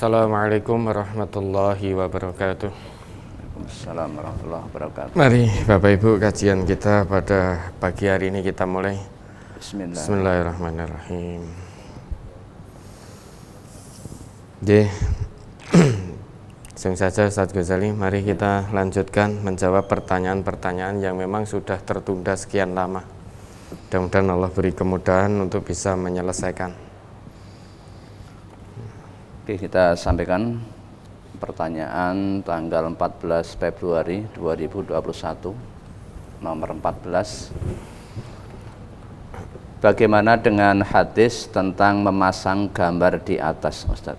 Assalamualaikum warahmatullahi wabarakatuh. Assalamualaikum warahmatullahi wabarakatuh. Mari Bapak Ibu, kajian kita pada pagi hari ini kita mulai. Bismillahirrahmanirrahim. Langsung saja Ustaz Ghazali, mari kita lanjutkan menjawab pertanyaan-pertanyaan yang memang sudah tertunda sekian lama. Mudah-mudahan Allah beri kemudahan untuk bisa menyelesaikan. Oke, kita sampaikan pertanyaan tanggal 14 Februari 2021 nomor 14. Bagaimana dengan hadis tentang memasang gambar di atas, Ustaz?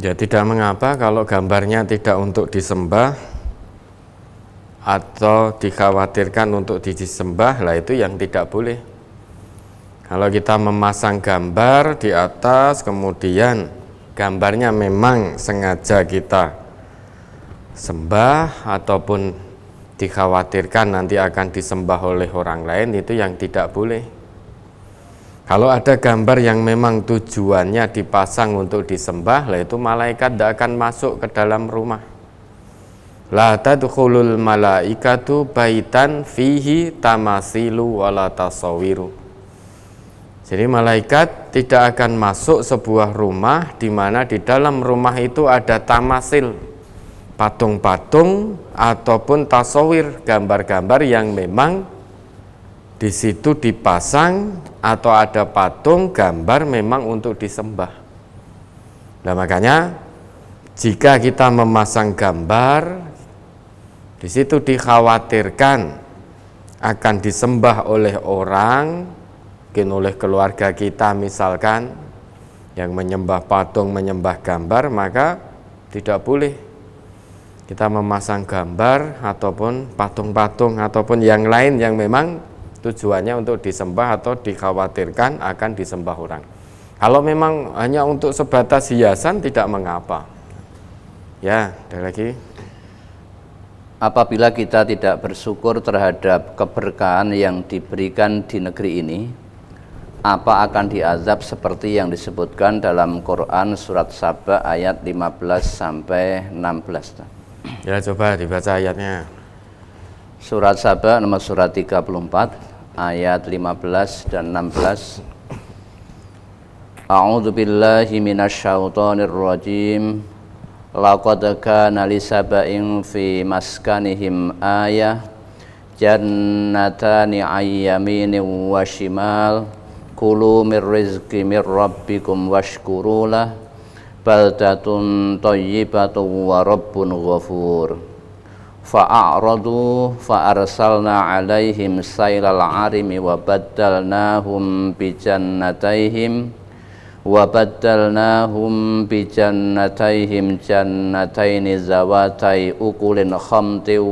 Ya, tidak mengapa kalau gambarnya tidak untuk disembah atau dikhawatirkan untuk disembah, lah itu yang tidak boleh. Kalau kita memasang gambar di atas, kemudian gambarnya memang sengaja kita sembah ataupun dikhawatirkan nanti akan disembah oleh orang lain, itu yang tidak boleh. Kalau ada gambar yang memang tujuannya dipasang untuk disembah, lah itu malaikat tidak akan masuk ke dalam rumah. La tadkhulul malaikatu baitan fihi tamasilu wala tasawiru. Jadi malaikat tidak akan masuk sebuah rumah di mana di dalam rumah itu ada tamasil, patung-patung ataupun tasawir, gambar-gambar yang memang di situ dipasang atau ada patung gambar memang untuk disembah. Nah, makanya jika kita memasang gambar di situ dikhawatirkan akan disembah oleh orang, mungkin oleh keluarga kita misalkan, yang menyembah patung, menyembah gambar, maka tidak boleh kita memasang gambar ataupun patung-patung ataupun yang lain yang memang tujuannya untuk disembah atau dikhawatirkan akan disembah orang. Kalau memang hanya untuk sebatas hiasan tidak mengapa. Ya, ada lagi. Apabila kita tidak bersyukur terhadap keberkahan yang diberikan di negeri ini, apa akan diazab seperti yang disebutkan dalam Quran surat Saba ayat 15 sampai 16. Ya, coba dibaca ayatnya. Surat Saba nomor surat 34 ayat 15 dan 16. A'udzu billahi minasyaitonir rajim. Laqad kana li saba'in fi maskanihim ayah jannatani ayyaminin wa shimal. Kulu mir rizqi mir rabbikum washkurulah baldatun thayyibatun wa rabbun ghafur. Fa'aradu fa'arsalna alaihim sailal arimi wa baddalnahum bijannataihim jannataini zawatai ukulin khamtin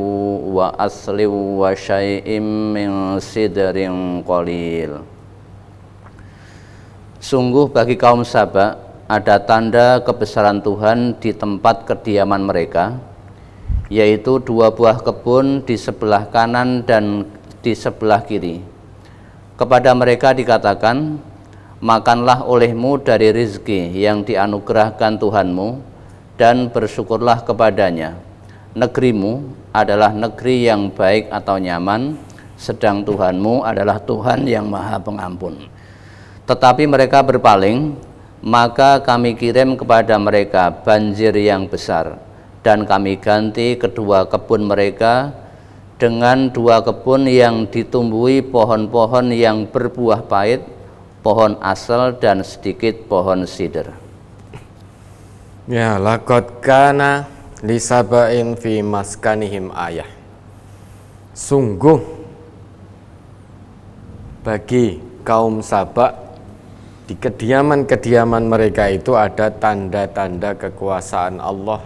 wa aslin wa syai'im min sidrin qalil. Sungguh bagi kaum Saba ada tanda kebesaran Tuhan di tempat kediaman mereka, yaitu 2 buah kebun di sebelah kanan dan di sebelah kiri. Kepada mereka dikatakan, makanlah olehmu dari rizki yang dianugerahkan Tuhanmu dan bersyukurlah kepadanya. Negerimu adalah negeri yang baik atau nyaman, sedang Tuhanmu adalah Tuhan yang Maha Pengampun. Tetapi mereka berpaling, maka kami kirim kepada mereka banjir yang besar, dan kami ganti kedua kebun mereka dengan 2 kebun yang ditumbuhi pohon-pohon yang berbuah pahit, pohon asal dan sedikit pohon sider. Ya, laqad kana li saba'in fi maskanihim ayah. Sungguh bagi kaum Saba di kediaman-kediaman mereka itu ada tanda-tanda kekuasaan Allah.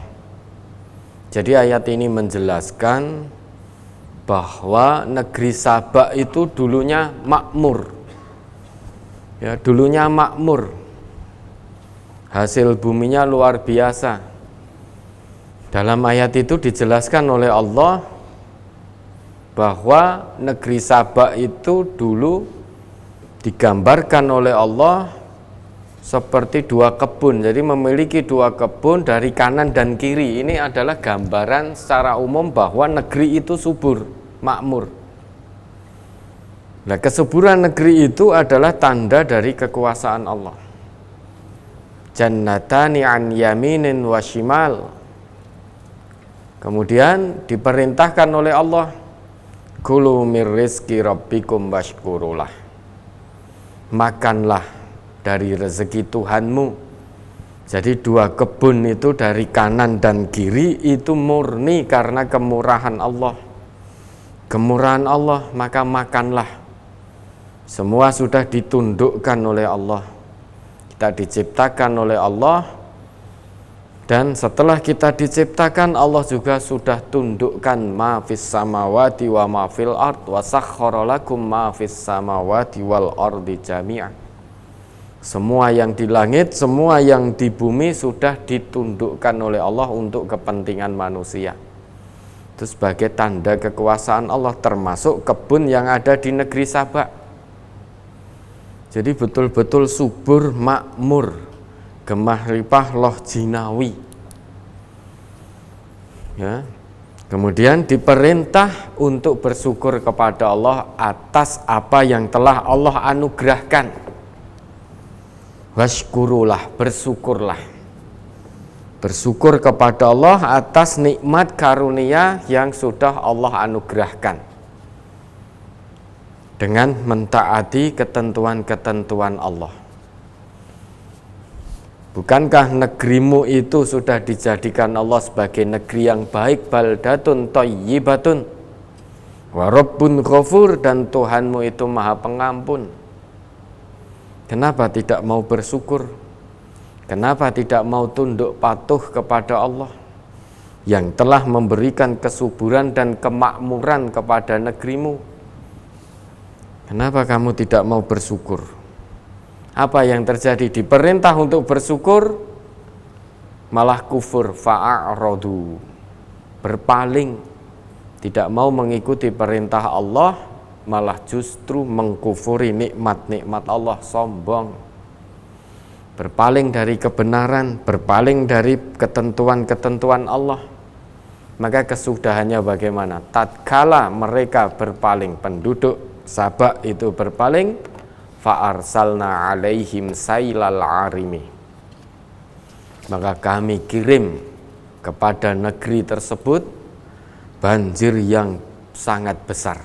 Jadi ayat ini menjelaskan bahwa negeri Saba itu dulunya makmur. Ya, dulunya makmur. Hasil buminya luar biasa. Dalam ayat itu dijelaskan oleh Allah bahwa negeri Saba itu dulu digambarkan oleh Allah seperti dua kebun. Jadi memiliki dua kebun dari kanan dan kiri. Ini adalah gambaran secara umum bahwa negeri itu subur, makmur. Nah, kesuburan negeri itu adalah tanda dari kekuasaan Allah. Jannatani an yaminin wa shimal. Kemudian diperintahkan oleh Allah, kulu mir rizki rabbikum washkurulah. Makanlah dari rezeki Tuhanmu. Jadi dua kebun itu dari kanan dan kiri itu murni karena kemurahan Allah. Kemurahan Allah, maka makanlah. Semua sudah ditundukkan oleh Allah. Kita diciptakan oleh Allah, dan setelah kita diciptakan, Allah juga sudah tundukkan ma fis samawati wa ma fil ard wa sakhkhara lakum ma fis samawati wal ardi jami'an. Semua yang di langit, semua yang di bumi sudah ditundukkan oleh Allah untuk kepentingan manusia. Itu sebagai tanda kekuasaan Allah, termasuk kebun yang ada di negeri Sabak. Jadi betul-betul subur, makmur, gemah ripah loh jinawi. Ya. Kemudian diperintah untuk bersyukur kepada Allah atas apa yang telah Allah anugerahkan. Washkurulah, bersyukurlah. Bersyukur kepada Allah atas nikmat karunia yang sudah Allah anugerahkan, dengan mentaati ketentuan-ketentuan Allah. Bukankah negerimu itu sudah dijadikan Allah sebagai negeri yang baik, baldatun thayyibatun wa rabbun ghafur, dan Tuhanmu itu Maha Pengampun? Kenapa tidak mau bersyukur? Kenapa tidak mau tunduk patuh kepada Allah yang telah memberikan kesuburan dan kemakmuran kepada negerimu? Kenapa kamu tidak mau bersyukur? Apa yang terjadi? Diperintah untuk bersyukur, malah kufur, fa'a'radu, berpaling, tidak mau mengikuti perintah Allah, malah justru mengkufuri nikmat-nikmat Allah, sombong, berpaling dari kebenaran, berpaling dari ketentuan-ketentuan Allah. Maka kesudahannya bagaimana? Tatkala mereka berpaling, penduduk Sabak itu berpaling, fa'arsalna alaihim sailal arimi, maka kami kirim kepada negeri tersebut banjir yang sangat besar.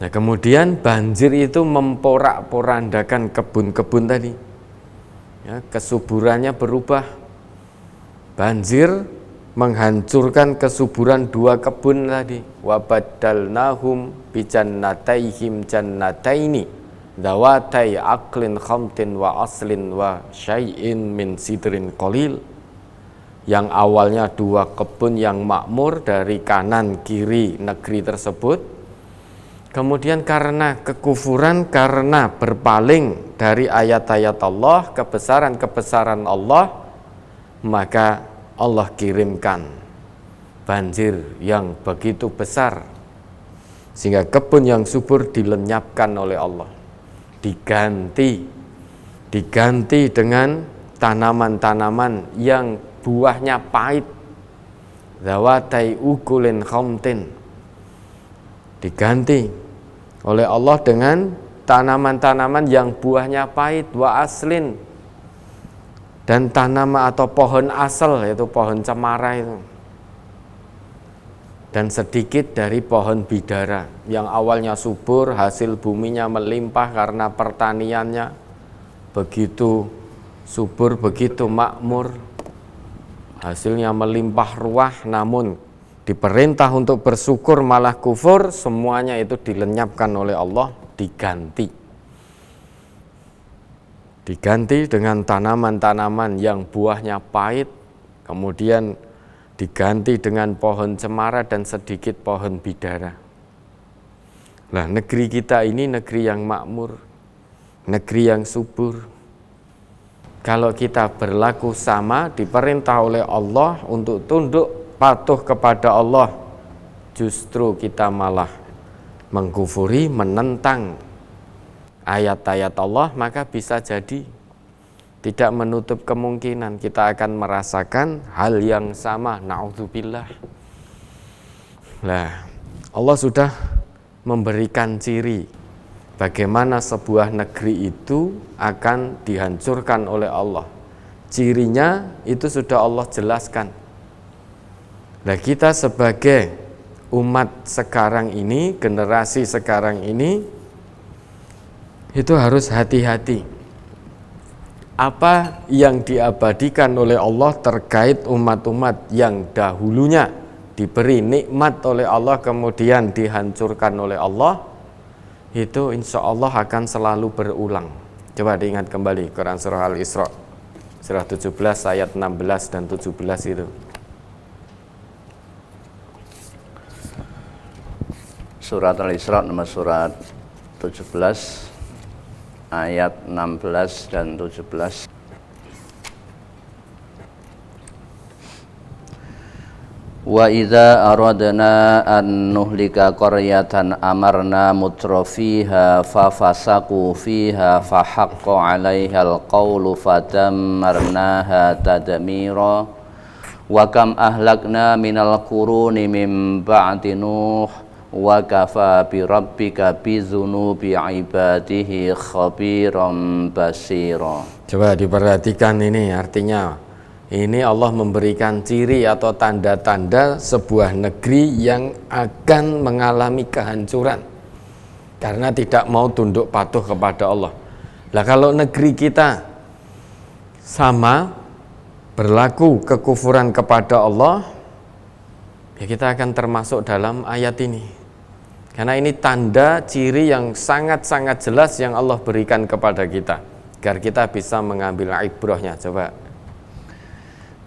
Nah, kemudian banjir itu memporak-porandakan kebun-kebun tadi. Ya, kesuburannya berubah. Banjir menghancurkan kesuburan dua kebun tadi. Wa baddalnahum bi jannataihim jannataini dawatai aklin khamtin wa aslin wa syai'in min sidrin qalil. Yang awalnya dua kebun yang makmur dari kanan kiri negeri tersebut, kemudian karena kekufuran, karena berpaling dari ayat-ayat Allah, kebesaran-kebesaran Allah, maka Allah kirimkan banjir yang begitu besar, sehingga kebun yang subur dilenyapkan oleh Allah, diganti dengan tanaman-tanaman yang buahnya pahit, zawatai ukulin khamtin, diganti oleh Allah dengan tanaman-tanaman yang buahnya pahit, wa aslin, dan tanaman atau pohon asal, yaitu pohon cemara itu, dan sedikit dari pohon bidara yang awalnya subur, hasil buminya melimpah karena pertaniannya begitu subur, begitu makmur, hasilnya melimpah ruah, namun diperintah untuk bersyukur malah kufur, semuanya itu dilenyapkan oleh Allah, diganti dengan tanaman-tanaman yang buahnya pahit, kemudian diganti dengan pohon cemara dan sedikit pohon bidara. Nah, negeri kita ini negeri yang makmur, negeri yang subur. Kalau kita berlaku sama, diperintah oleh Allah untuk tunduk patuh kepada Allah, justru kita malah mengkufuri, menentang ayat-ayat Allah, maka bisa jadi tidak menutup kemungkinan kita akan merasakan hal yang sama. Na'udzubillah. Nah, Allah sudah memberikan ciri bagaimana sebuah negeri itu akan dihancurkan oleh Allah. Cirinya itu sudah Allah jelaskan. Nah, kita sebagai umat sekarang ini, generasi sekarang ini, itu harus hati-hati. Apa yang diabadikan oleh Allah terkait umat-umat yang dahulunya diberi nikmat oleh Allah kemudian dihancurkan oleh Allah, itu insya Allah akan selalu berulang. Coba diingat kembali Quran surah Al-Isra surah 17 ayat 16 dan 17 itu. Surat Al-Isra nomor surat 17 ayat 16 dan 17. Wa idza aradna an nuhlika qaryatan amarna mutrafiha fa fasaqu fiha fa haqqa 'alaihal qawlu fadammarnaha tadmira wa kam ahlakna minal quruni min ba'di nuh wa kafa bi rabbika bi dzunubi ibadihi khabiran basira. Coba diperhatikan ini artinya. Ini Allah memberikan ciri atau tanda-tanda sebuah negeri yang akan mengalami kehancuran karena tidak mau tunduk patuh kepada Allah. Lah kalau negeri kita sama berlaku kekufuran kepada Allah, ya kita akan termasuk dalam ayat ini. Karena ini tanda ciri yang sangat-sangat jelas yang Allah berikan kepada kita agar kita bisa mengambil ibrahnya. Coba.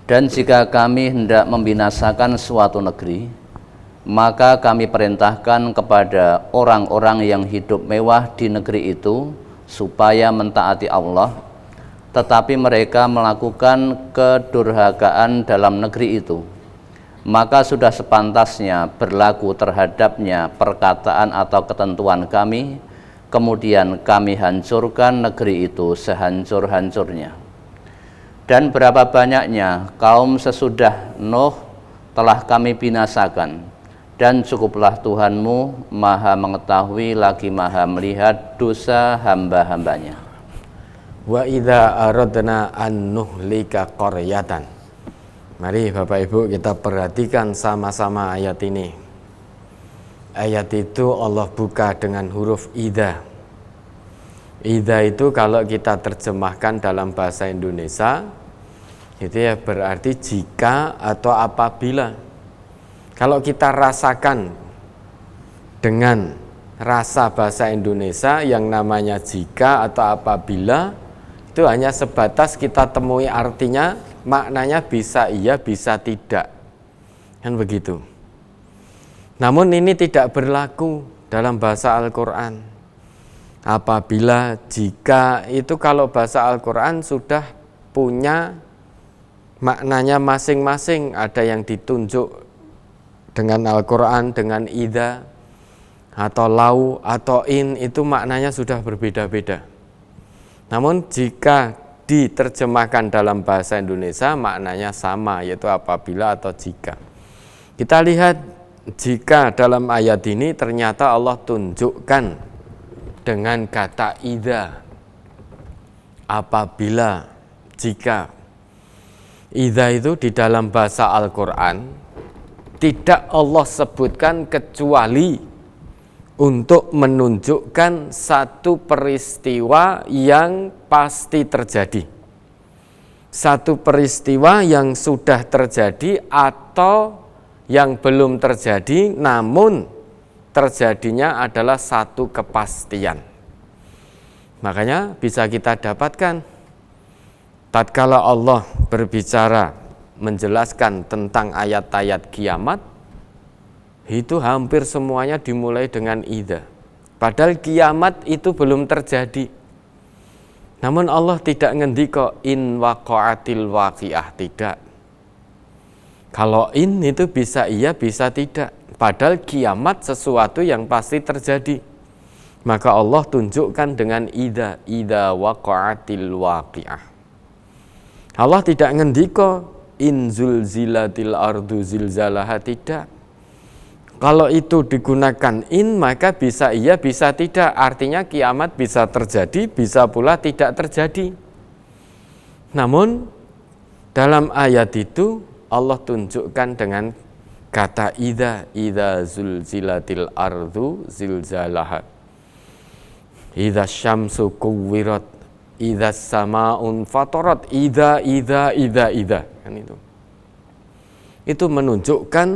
Dan jika kami hendak membinasakan suatu negeri, maka kami perintahkan kepada orang-orang yang hidup mewah di negeri itu supaya mentaati Allah, tetapi mereka melakukan kedurhakaan dalam negeri itu. Maka sudah sepantasnya berlaku terhadapnya perkataan atau ketentuan kami, kemudian kami hancurkan negeri itu sehancur-hancurnya. Dan berapa banyaknya kaum sesudah Nuh telah kami binasakan, dan cukuplah Tuhanmu maha mengetahui lagi maha melihat dosa hamba-hambanya. Wa idza aradna an nuhlika qaryatan. Mari Bapak Ibu kita perhatikan sama-sama ayat ini. Ayat itu Allah buka dengan huruf idza. Idza itu kalau kita terjemahkan dalam bahasa Indonesia itu ya berarti jika atau apabila. Kalau kita rasakan dengan rasa bahasa Indonesia yang namanya jika atau apabila, itu hanya sebatas kita temui artinya, maknanya bisa iya, bisa tidak. Kan begitu. Namun ini tidak berlaku dalam bahasa Al-Quran. Apabila, jika, itu kalau bahasa Al-Quran sudah punya maknanya masing-masing. Ada yang ditunjuk dengan Al-Quran, dengan idza, atau lau, atau in, itu maknanya sudah berbeda-beda. Namun jika diterjemahkan dalam bahasa Indonesia maknanya sama, yaitu apabila atau jika. Kita lihat jika dalam ayat ini ternyata Allah tunjukkan dengan kata idza, apabila, jika. Idza itu di dalam bahasa Al-Quran tidak Allah sebutkan kecuali untuk menunjukkan satu peristiwa yang pasti terjadi, satu peristiwa yang sudah terjadi atau yang belum terjadi namun terjadinya adalah satu kepastian. Makanya bisa kita dapatkan tatkala Allah berbicara menjelaskan tentang ayat-ayat kiamat, itu hampir semuanya dimulai dengan idza. Padahal kiamat itu belum terjadi. Namun Allah tidak ngendika in waqa'atil waqi'ah, tidak. Kalau in itu bisa iya, bisa tidak. Padahal kiamat sesuatu yang pasti terjadi. Maka Allah tunjukkan dengan idza waqa'atil waqi'ah. Allah tidak ngendika in zulzilatil ardu zilzalaha, tidak. Kalau itu digunakan in, maka bisa iya bisa tidak. Artinya kiamat bisa terjadi, bisa pula tidak terjadi. Namun dalam ayat itu Allah tunjukkan dengan kata idza zulzilatil ardu zilzalaha, idza syamsu kuwirat, idza samaun fatarat, idza kan itu. Itu menunjukkan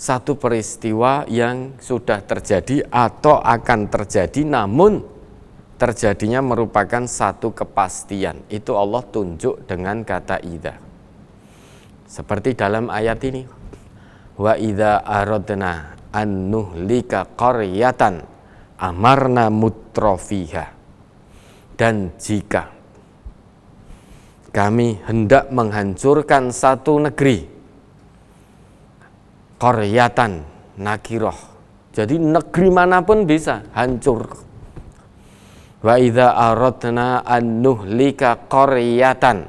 satu peristiwa yang sudah terjadi atau akan terjadi, namun terjadinya merupakan satu kepastian. Itu Allah tunjuk dengan kata idza. Seperti dalam ayat ini, wa idza aradna an nuhlika qaryatan amarna mutrafiha. Dan jika kami hendak menghancurkan satu negeri, qaryatan nakiroh, jadi negeri manapun bisa hancur. Wa idza aradna an nuhlika qaryatan,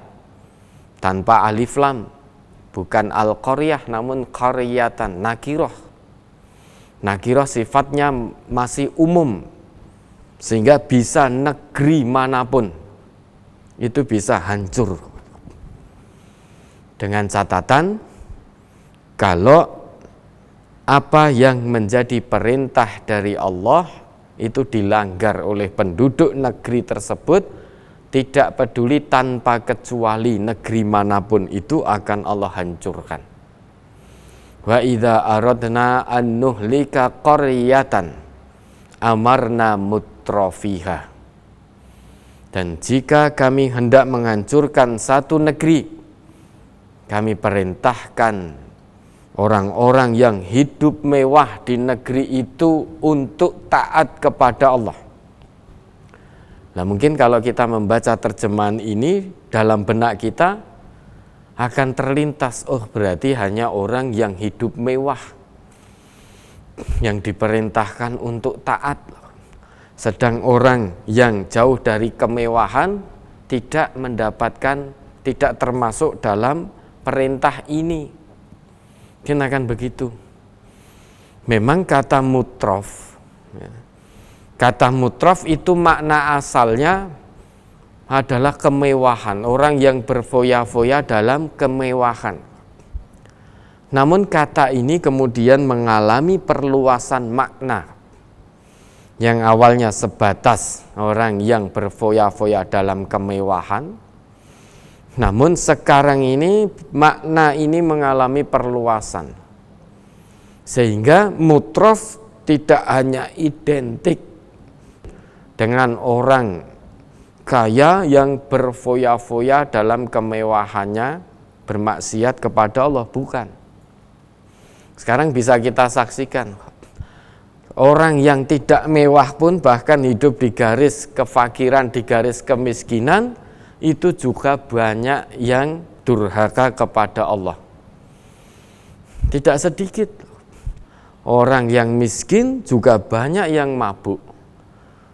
tanpa alif lam, bukan al-qaryah namun qaryatan, nakiroh. Nakiroh sifatnya masih umum, sehingga bisa negeri manapun itu bisa hancur. Dengan catatan, kalau apa yang menjadi perintah dari Allah itu dilanggar oleh penduduk negeri tersebut, tidak peduli tanpa kecuali negeri manapun itu akan Allah hancurkan. Wa idza aradna an nuhlika qaryatan amarna mutrafiha. Dan jika kami hendak menghancurkan satu negeri, kami perintahkan orang-orang yang hidup mewah di negeri itu untuk taat kepada Allah. Nah, mungkin kalau kita membaca terjemahan ini dalam benak kita akan terlintas, oh berarti hanya orang yang hidup mewah yang diperintahkan untuk taat. Sedang orang yang jauh dari kemewahan tidak mendapatkan, tidak termasuk dalam perintah ini. Mungkin akan begitu. Memang kata mutrof, kata mutrof itu makna asalnya adalah kemewahan, orang yang berfoya-foya dalam kemewahan. Namun kata ini kemudian mengalami perluasan makna. Yang awalnya sebatas orang yang berfoya-foya dalam kemewahan, namun sekarang ini makna ini mengalami perluasan. Sehingga mutrof tidak hanya identik dengan orang kaya yang berfoya-foya dalam kemewahannya, bermaksiat kepada Allah, bukan. Sekarang bisa kita saksikan, orang yang tidak mewah pun bahkan hidup di garis kefakiran, di garis kemiskinan, itu juga banyak yang durhaka kepada Allah. Tidak sedikit. Orang yang miskin juga banyak yang mabuk.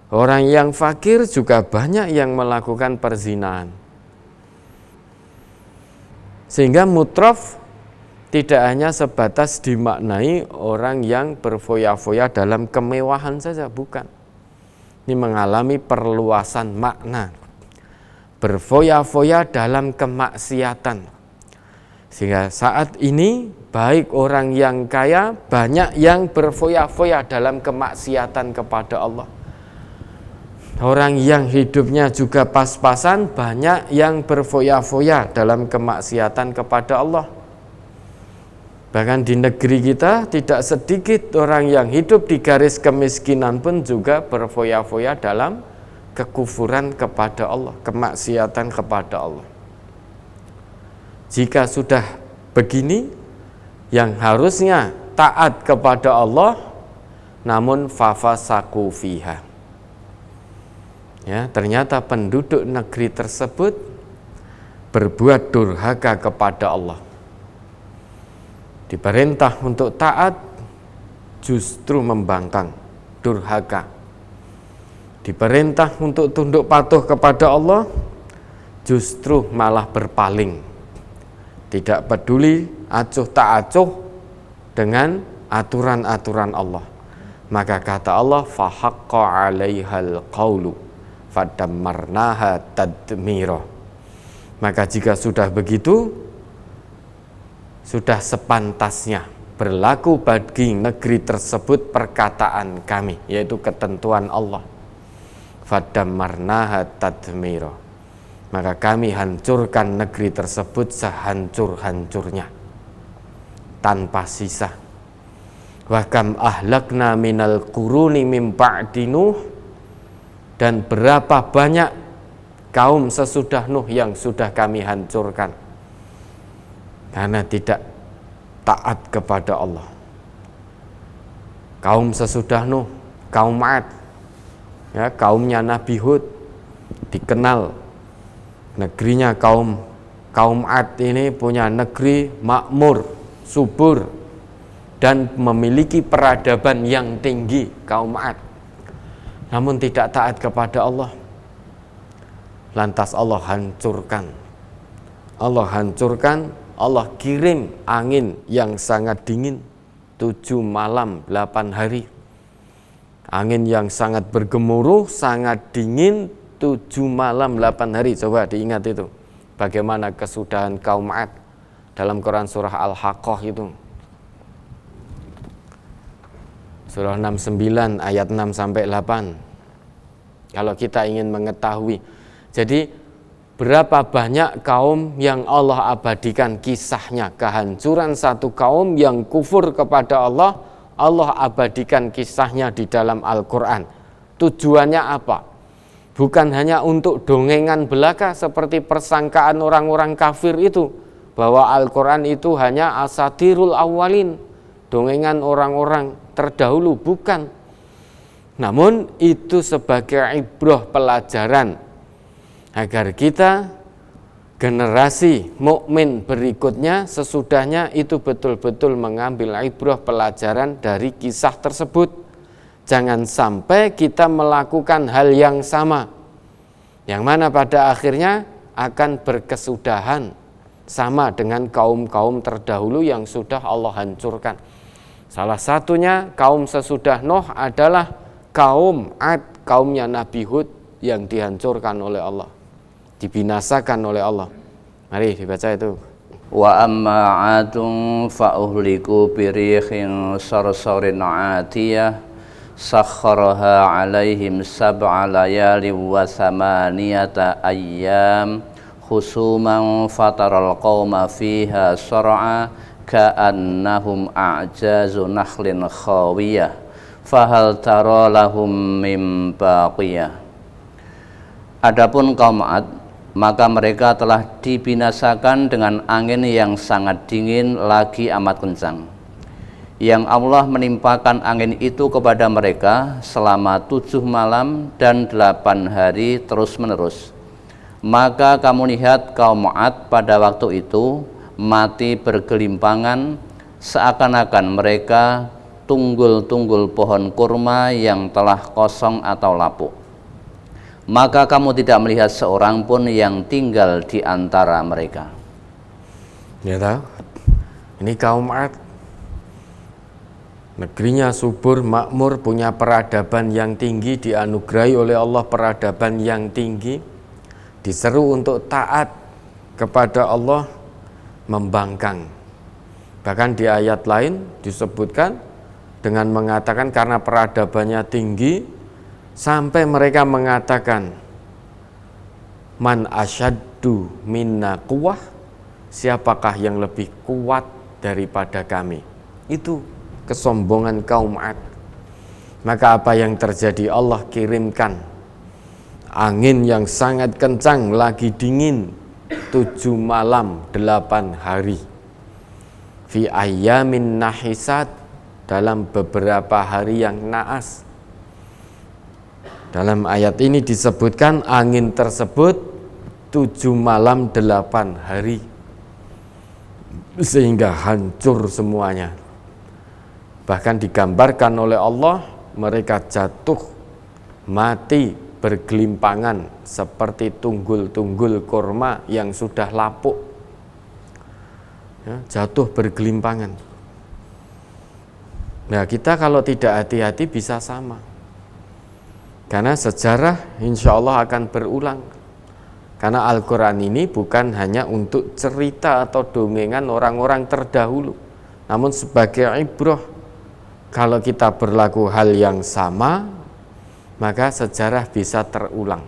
Orang yang fakir juga banyak yang melakukan perzinahan. Sehingga mutrof tidak hanya sebatas dimaknai orang yang berfoya-foya dalam kemewahan saja, bukan. Ini mengalami perluasan makna. Berfoya-foya dalam kemaksiatan. Sehingga saat ini baik orang yang kaya, banyak yang berfoya-foya dalam kemaksiatan kepada Allah. Orang yang hidupnya juga pas-pasan, banyak yang berfoya-foya dalam kemaksiatan kepada Allah. Bahkan di negeri kita tidak sedikit orang yang hidup di garis kemiskinan pun juga berfoya-foya dalam kekufuran kepada Allah, kemaksiatan kepada Allah. Jika sudah begini, yang harusnya taat kepada Allah, namun fafasaku fiha. Ya, ternyata penduduk negeri tersebut berbuat durhaka kepada Allah. Diperintah untuk taat, justru membangkang, durhaka. diperintah untuk tunduk patuh kepada Allah, justru malah berpaling, tidak peduli acuh tak acuh dengan aturan-aturan Allah. Maka kata Allah, fahaqqa 'alaihal qaulu fadammarnaha tadmira. Maka jika sudah begitu, sudah sepantasnya berlaku bagi negeri tersebut perkataan kami, yaitu ketentuan Allah. Fadammarnaha tadmira. Maka kami hancurkan negeri tersebut sehancur-hancurnya, tanpa sisa. Wa kam ahlakna minal quruni mim ba'di Nuh, dan berapa banyak kaum sesudah Nuh yang sudah kami hancurkan karena tidak taat kepada Allah. Kaum sesudah Nuh, kaum Ad, ya, kaumnya Nabi Hud, dikenal negerinya kaum Ad ini punya negeri makmur, subur, dan memiliki peradaban yang tinggi, kaum Ad. Namun tidak taat kepada Allah. Lantas Allah hancurkan. Allah kirim angin yang sangat dingin 7 malam 8 hari. Angin yang sangat bergemuruh, sangat dingin 7 malam 8 hari. Coba diingat itu. Bagaimana kesudahan kaum Ad dalam Quran surah Al-Haqqah itu. Surah 69 ayat 6 sampai 8. Kalau kita ingin mengetahui, jadi berapa banyak kaum yang Allah abadikan kisahnya, kehancuran satu kaum yang kufur kepada Allah, Allah abadikan kisahnya di dalam Al-Quran. Tujuannya apa? Bukan hanya untuk dongengan belaka seperti persangkaan orang-orang kafir itu, bahwa Al-Quran itu hanya asatirul awalin, dongengan orang-orang terdahulu, bukan. Namun itu sebagai ibrah, pelajaran agar kita generasi mukmin berikutnya sesudahnya itu betul-betul mengambil ibrah, pelajaran dari kisah tersebut. Jangan sampai kita melakukan hal yang sama, yang mana pada akhirnya akan berkesudahan sama dengan kaum-kaum terdahulu yang sudah Allah hancurkan. Salah satunya kaum sesudah Nuh adalah kaum Ad, kaumnya Nabi Hud yang dihancurkan oleh Allah, dibinasakan oleh Allah. Mari dibaca itu. Wa amma 'adun fa uhliku birihin sarsarin 'atiyah sakharaha 'alaihim sab'a layali wa thamaniyata ayyam khusuman fataral qauma fiha sar'a ka'annahum a'jazu nakhlin khawiyah fahal tara lahum mim baqiyah. Adapun kaum Ad, maka mereka telah dibinasakan dengan angin yang sangat dingin lagi amat kencang, yang Allah menimpakan angin itu kepada mereka selama 7 malam dan 8 hari terus menerus. Maka kamu lihat kaum Ad pada waktu itu mati bergelimpangan, seakan-akan mereka tunggul-tunggul pohon kurma yang telah kosong atau lapuk. Maka kamu tidak melihat seorang pun yang tinggal di antara mereka. Ya tahu, ini kaum Ad, negerinya subur, makmur, punya peradaban yang tinggi, dianugerahi oleh Allah peradaban yang tinggi, diseru untuk taat kepada Allah, membangkang. Bahkan di ayat lain disebutkan dengan mengatakan karena peradabannya tinggi, sampai mereka mengatakan man asyaddu minna quwwah, siapakah yang lebih kuat daripada kami. Itu kesombongan kaum Ad. Maka apa yang terjadi? Allah kirimkan angin yang sangat kencang lagi dingin 7 malam 8 hari fi ayyamin nahisat, dalam beberapa hari yang naas. Dalam ayat ini disebutkan angin tersebut 7 malam 8 hari sehingga hancur semuanya. Bahkan digambarkan oleh Allah mereka jatuh mati bergelimpangan seperti tunggul-tunggul kurma yang sudah lapuk, ya, jatuh bergelimpangan. Nah, kita kalau tidak hati-hati bisa sama, karena sejarah insya Allah akan berulang. Karena Al-Quran ini bukan hanya untuk cerita atau dongengan orang-orang terdahulu, namun sebagai ibrah. Kalau kita berlaku hal yang sama, maka sejarah bisa terulang.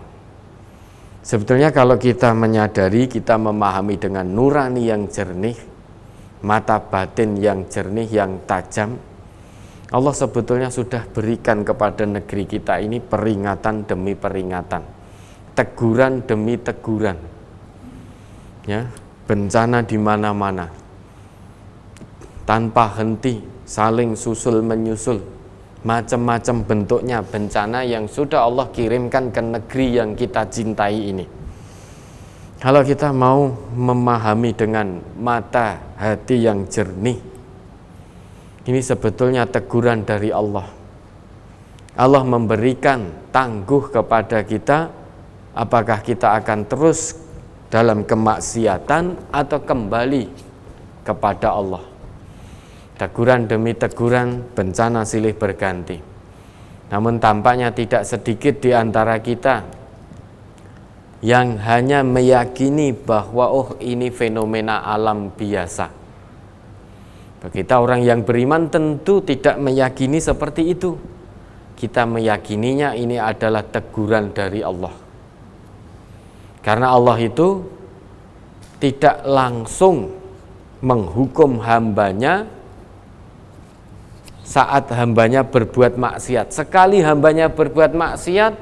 Sebetulnya kalau kita menyadari, kita memahami dengan nurani yang jernih, mata batin yang jernih, yang tajam, Allah sebetulnya sudah berikan kepada negeri kita ini peringatan demi peringatan, teguran demi teguran, ya, bencana di mana-mana, tanpa henti, saling susul menyusul. Macam-macam bentuknya bencana yang sudah Allah kirimkan ke negeri yang kita cintai ini. Kalau kita mau memahami dengan mata hati yang jernih, ini sebetulnya teguran dari Allah. Allah memberikan tangguh kepada kita, apakah kita akan terus dalam kemaksiatan atau kembali kepada Allah. Teguran demi teguran, bencana silih berganti. Namun tampaknya tidak sedikit di antara kita yang hanya meyakini bahwa ini fenomena alam biasa. Bagi kita orang yang beriman tentu tidak meyakini seperti itu. Kita meyakininya ini adalah teguran dari Allah. Karena Allah itu tidak langsung menghukum hambanya saat hambanya berbuat maksiat. Sekali hambanya berbuat maksiat,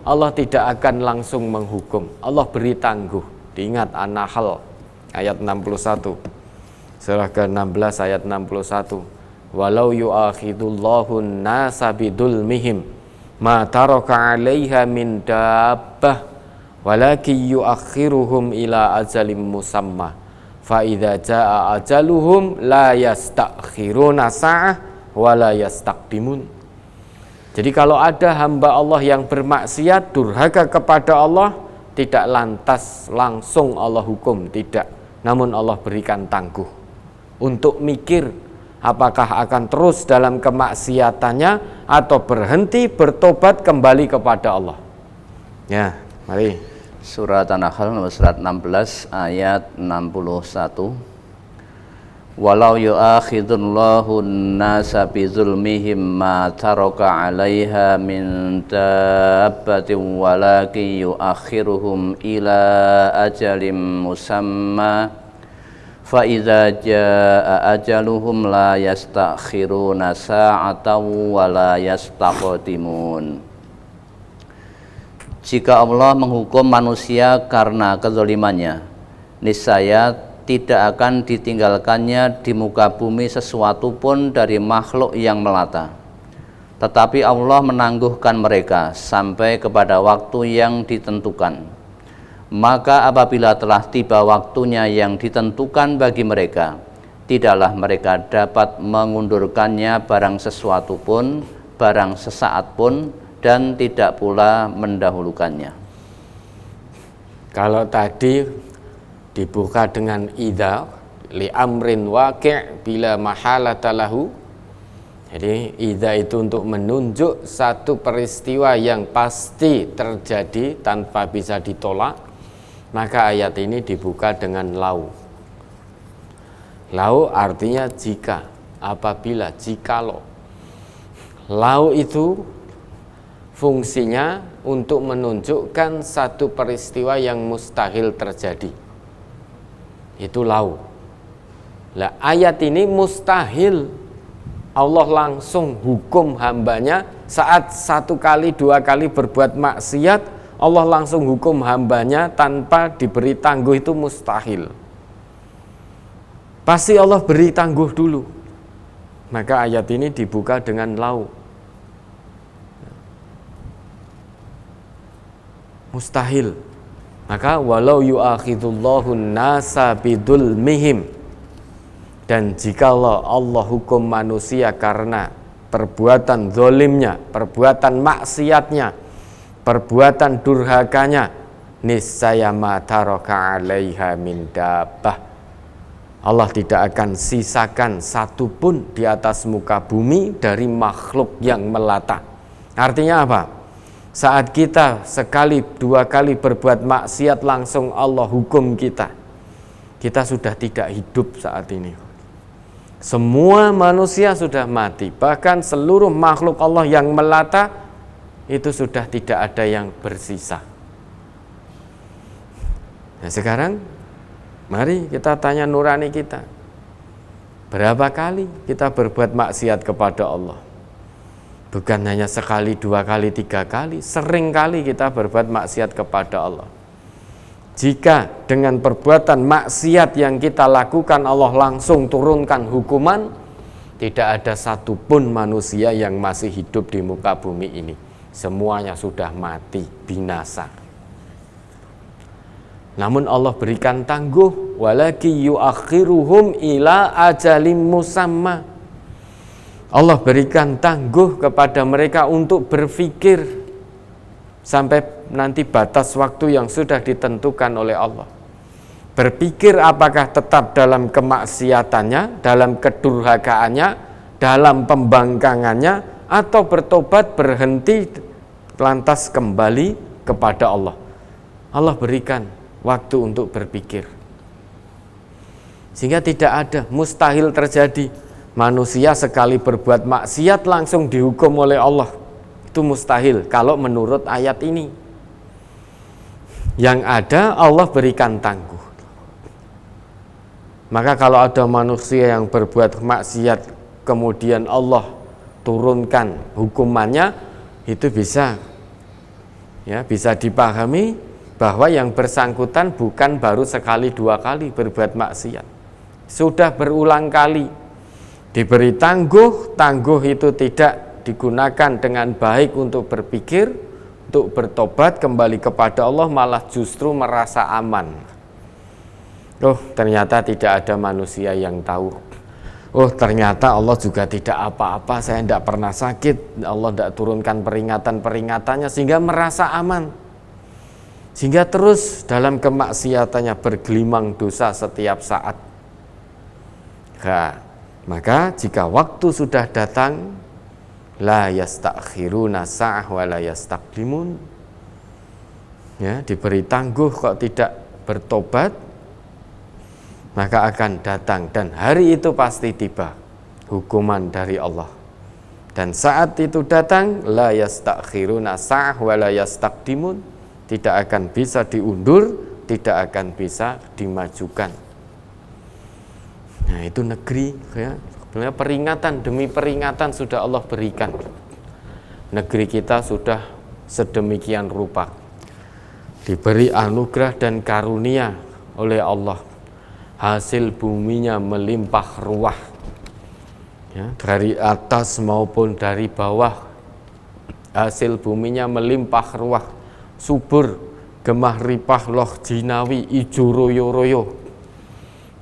Allah tidak akan langsung menghukum. Allah beri tangguh. Diingat An-Nahl ayat 61. Surah ke-16 ayat 61. Walau yu'akhidullahu an-nasa bidulmihim ma taraka 'alaiha min dabbah walakin yu'akhiruhum ila ajalim musamma fa idza jaa ajaluhum la yastakhiruna sa'ah wala yastaqdimun. Jadi kalau ada hamba Allah yang bermaksiat, durhaka kepada Allah, tidak lantas langsung Allah hukum, tidak. Namun Allah berikan tangguh untuk mikir apakah akan terus dalam kemaksiatannya atau berhenti bertobat kembali kepada Allah. Ya, mari. Surat An-Nahl nomor 16 ayat 61. Walau yu'akhidullahu an-nasa bizulmihim ma taraka 'alaiha min dabbatin walakin yu'akhiruhum ila ajalin musamma fa idza jaa ajaluhum la yastakhiruna sa'atan wa la yastaqdimun. Jika Allah menghukum manusia karena kezalimannya, niscaya tidak akan ditinggalkannya di muka bumi sesuatu pun dari makhluk yang melata. Tetapi Allah menangguhkan mereka sampai kepada waktu yang ditentukan. Maka apabila telah tiba waktunya yang ditentukan bagi mereka, tidaklah mereka dapat mengundurkannya barang sesuatu pun, barang sesaat pun, dan tidak pula mendahulukannya. Kalau tadi dibuka dengan idza li amrin waqi' bila mahalata lahu. Jadi idza itu untuk menunjuk satu peristiwa yang pasti terjadi tanpa bisa ditolak. Maka ayat ini dibuka dengan lau. Lau artinya jika, apabila, jikalau. Lau itu fungsinya untuk menunjukkan satu peristiwa yang mustahil terjadi. Itu lau. Lah ayat ini mustahil Allah langsung hukum hambanya saat satu kali dua kali berbuat maksiat, Allah langsung hukum hambanya tanpa diberi tangguh, itu mustahil. Pasti Allah beri tangguh dulu. Maka ayat ini dibuka dengan lau. Mustahil. Maka walau yu'akhidullahu nasa bidulmihim, dan jikalau Allah hukum manusia karena perbuatan zolimnya, perbuatan maksiatnya, perbuatan durhakanya, niscaya ma taraka 'alaiha min dabbah. Allah tidak akan sisakan satu pun di atas muka bumi dari makhluk yang melata. Artinya apa? Saat kita sekali dua kali berbuat maksiat, langsung Allah hukum kita. Kita sudah tidak hidup saat ini. Semua manusia sudah mati. Bahkan seluruh makhluk Allah yang melata itu sudah tidak ada yang bersisa. Nah sekarang mari kita tanya nurani kita. Berapa kali kita berbuat maksiat kepada Allah? Bukan hanya sekali, dua kali, tiga kali, sering kali kita berbuat maksiat kepada Allah. Jika dengan perbuatan maksiat yang kita lakukan Allah langsung turunkan hukuman, tidak ada satupun manusia yang masih hidup di muka bumi ini. Semuanya sudah mati, binasa. Namun Allah berikan tangguh, walaki yuakhiruhum ila ajalim musamma. Allah berikan tangguh kepada mereka untuk berpikir sampai nanti batas waktu yang sudah ditentukan oleh Allah. Berpikir apakah tetap dalam kemaksiatannya, dalam kedurhakaannya, dalam pembangkangannya, atau bertobat, berhenti, lantas kembali kepada Allah. Allah berikan waktu untuk berpikir. Sehingga tidak ada, mustahil terjadi manusia sekali berbuat maksiat langsung dihukum oleh Allah. Itu mustahil kalau menurut ayat ini. Yang ada Allah berikan tangguh. Maka kalau ada manusia yang berbuat maksiat kemudian Allah turunkan hukumannya, itu bisa dipahami bahwa yang bersangkutan bukan baru sekali dua kali berbuat maksiat. Sudah berulang kali diberi tangguh itu tidak digunakan dengan baik untuk berpikir, untuk bertobat kembali kepada Allah, malah justru merasa aman. Oh, ternyata tidak ada manusia yang tahu. Oh, ternyata Allah juga tidak apa-apa, saya tidak pernah sakit. Allah tidak turunkan peringatan-peringatannya sehingga merasa aman. Sehingga terus dalam kemaksiatannya bergelimang dosa setiap saat. Maka jika waktu sudah datang, la yastakhiruna sa'ah wa la yastaqdimun. Ya, diberi tangguh kok tidak bertobat, maka akan datang dan hari itu pasti tiba hukuman dari Allah. Dan saat itu datang, la yastakhiruna sa'ah wa la yastaqdimun, tidak akan bisa diundur, tidak akan bisa dimajukan. Nah itu negeri, ya, sebenarnya peringatan demi peringatan sudah Allah berikan. Negeri kita sudah sedemikian rupa, diberi anugerah dan karunia oleh Allah. Hasil buminya melimpah ruah, ya, dari atas maupun dari bawah. Hasil buminya melimpah ruah, subur, gemah ripah loh jinawi, ijo royo-royo.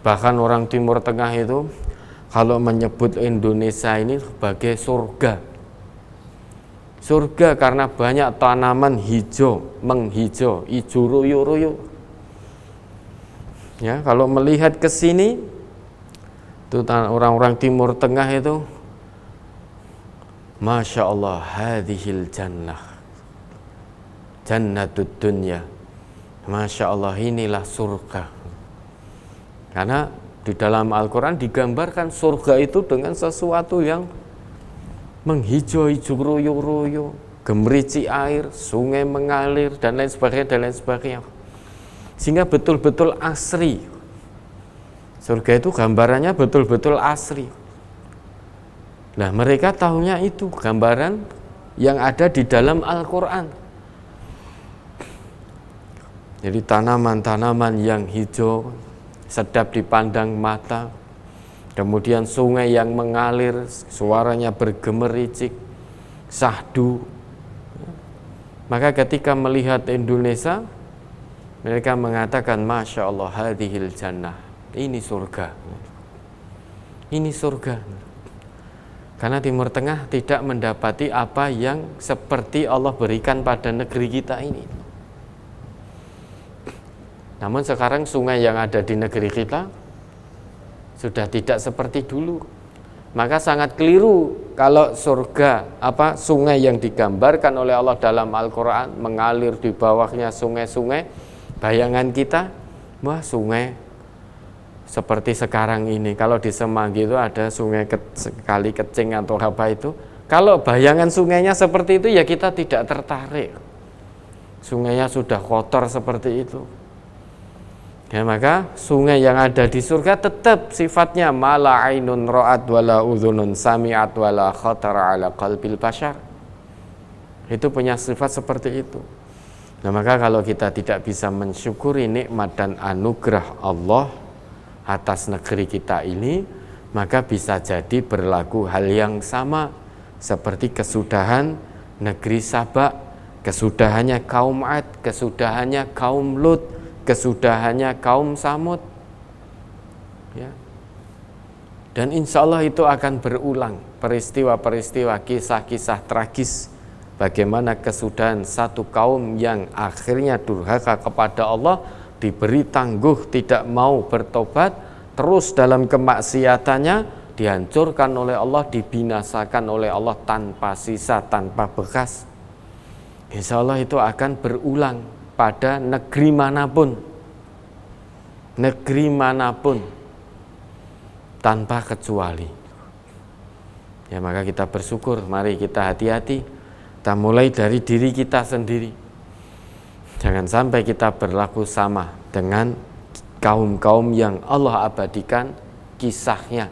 Bahkan orang Timur Tengah itu kalau menyebut Indonesia ini sebagai surga. Surga karena banyak tanaman hijau, menghijau, ijo royo-royo. Ya, kalau melihat ke sini itu orang-orang Timur Tengah itu, Masya Allah, hadhil jannah, jannatud dunya. Masya Allah, inilah surga. Karena di dalam Al-Quran digambarkan surga itu dengan sesuatu yang menghijau-hijau royo-royo, gemerici air, sungai mengalir, dan lain sebagainya, Sehingga betul-betul asri. Surga itu gambarannya betul-betul asri. Nah, mereka tahunya itu gambaran yang ada di dalam Al-Quran. Jadi tanaman-tanaman yang hijau, sedap dipandang mata, kemudian sungai yang mengalir, suaranya bergemericik, sahdu. Maka ketika melihat Indonesia, mereka mengatakan, Masya Allah, hadhil jannah, ini surga. Ini surga. Karena Timur Tengah tidak mendapati apa yang seperti Allah berikan pada negeri kita ini. Namun sekarang sungai yang ada di negeri kita sudah tidak seperti dulu. Maka sangat keliru kalau surga, sungai yang digambarkan oleh Allah dalam Al-Quran mengalir di bawahnya sungai-sungai. Bayangan kita, wah sungai seperti sekarang ini. Kalau di Semanggi itu ada sungai Kali Kecing atau apa itu. Kalau bayangan sungainya seperti itu ya kita tidak tertarik. Sungainya sudah kotor seperti itu. Ya, maka sungai yang ada di surga tetap sifatnya mala ainun ra'at wala udhunun sami'at wala khatara ala qalbil bashar. Itu punya sifat seperti itu. Nah, maka kalau kita tidak bisa mensyukuri nikmat dan anugerah Allah atas negeri kita ini, maka bisa jadi berlaku hal yang sama seperti kesudahan negeri Saba, kesudahannya kaum Ad, kesudahannya kaum Lut, kesudahannya kaum Samud, ya. Dan insya Allah itu akan berulang peristiwa-peristiwa, kisah-kisah tragis bagaimana kesudahan satu kaum yang akhirnya durhaka kepada Allah, diberi tangguh tidak mau bertobat, terus dalam kemaksiatannya dihancurkan oleh Allah, dibinasakan oleh Allah tanpa sisa, tanpa bekas. Insya Allah itu akan berulang pada negeri manapun tanpa kecuali. Ya, maka kita bersyukur, mari kita hati-hati, kita mulai dari diri kita sendiri. Jangan sampai kita berlaku sama dengan kaum-kaum yang Allah abadikan kisahnya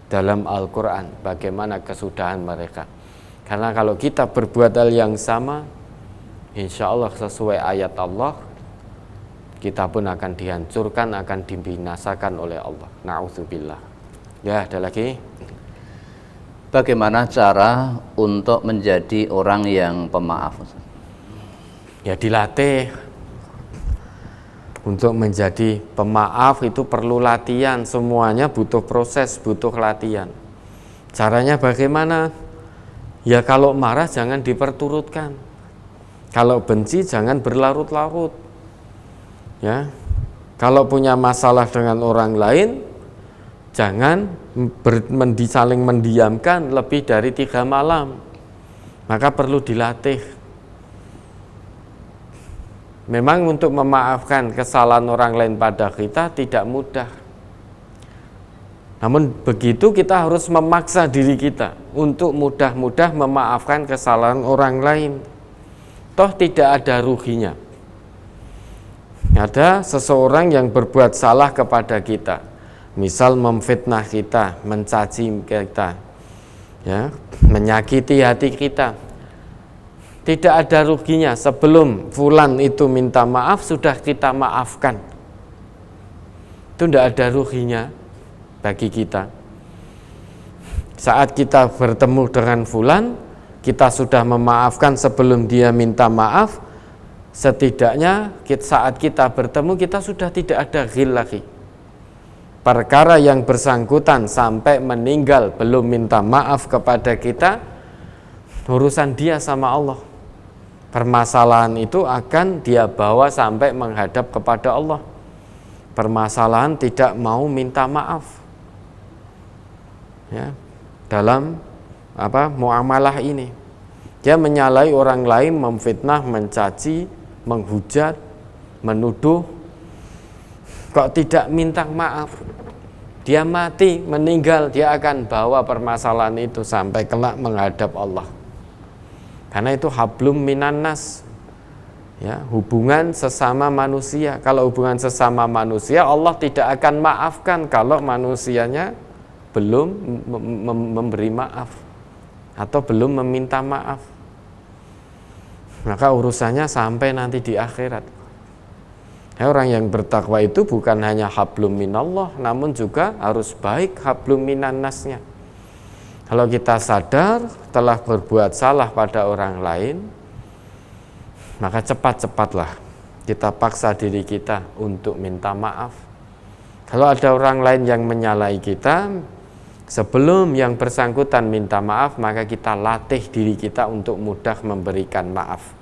dalam Al-Quran, bagaimana kesudahan mereka. Karena kalau kita berbuat hal yang sama, insya Allah sesuai ayat Allah, kita pun akan dihancurkan, akan dibinasakan oleh Allah. Na'udzubillah. Ya, ada lagi. Bagaimana cara untuk menjadi orang yang pemaaf? Ya, dilatih. Untuk menjadi pemaaf itu perlu latihan, semuanya butuh proses, butuh latihan. Caranya bagaimana? Ya, kalau marah jangan diperturutkan. Kalau benci jangan berlarut-larut. Ya. Kalau punya masalah dengan orang lain, jangan saling mendiamkan lebih dari 3 malam. Maka perlu dilatih. Memang untuk memaafkan kesalahan orang lain pada kita tidak mudah. Namun begitu kita harus memaksa diri kita untuk mudah-mudah memaafkan kesalahan orang lain. Toh tidak ada ruginya. Ada seseorang yang berbuat salah kepada kita, misal memfitnah kita, mencaci kita, ya, menyakiti hati kita. Tidak ada ruginya sebelum fulan itu minta maaf sudah kita maafkan. Itu tidak ada ruginya bagi kita. Saat kita bertemu dengan fulan, kita sudah memaafkan sebelum dia minta maaf. Setidaknya saat kita bertemu kita sudah tidak ada ghil lagi. Perkara yang bersangkutan sampai meninggal belum minta maaf kepada kita, urusan dia sama Allah. Permasalahan itu akan dia bawa sampai menghadap kepada Allah. Permasalahan tidak mau minta maaf, ya, dalam muamalah ini. Dia menyalahi orang lain, memfitnah, mencaci, menghujat, menuduh, kok tidak minta maaf. Dia mati, meninggal, dia akan bawa permasalahan itu sampai kelak menghadap Allah. Karena itu hablum minan nas, ya, hubungan sesama manusia. Kalau hubungan sesama manusia, Allah tidak akan maafkan kalau manusianya belum memberi maaf atau belum meminta maaf. Maka urusannya sampai nanti di akhirat. Ya, orang yang bertakwa itu bukan hanya hablum minallah, namun juga harus baik hablum minan nasnya. Kalau kita sadar telah berbuat salah pada orang lain, maka cepat-cepatlah kita paksa diri kita untuk minta maaf. Kalau ada orang lain yang menyalahi kita, Sebelum yang bersangkutan minta maaf, maka kita latih diri kita untuk mudah memberikan maaf.